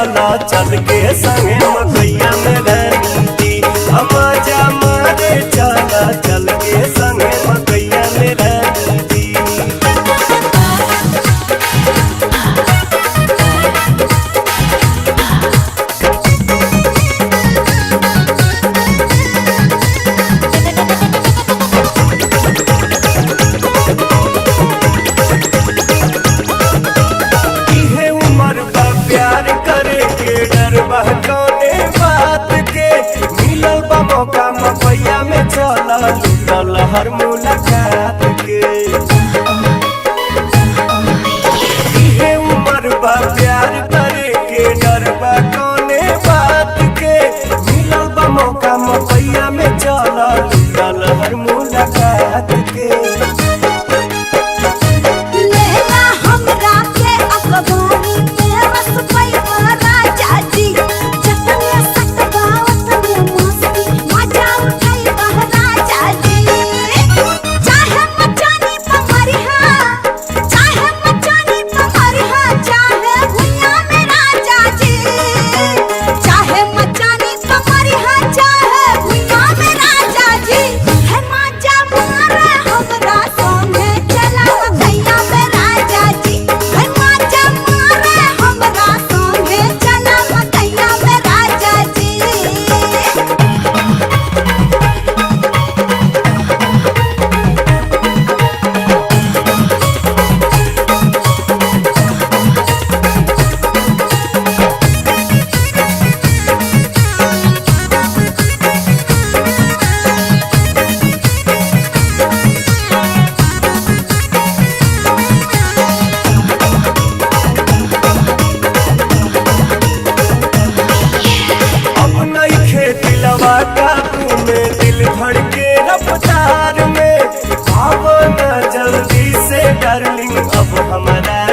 चला चल के संगे मकैया में रहती। मजा मारे चला चल के संगे मकैया में रहती। प्यार करे के डर बहकौने बात के मिलल बा मौका मपैया में चला लूटल हर मुलाकात के। इहे उम्र बा प्यार करे के डर बहकौने बात के मिलल बा मौका मपैया में चला लूटल हर मुलाकात के। काबू में दिल धड़के रफ्तार में, आओ ना जल्दी से डार्लिंग अब हमारा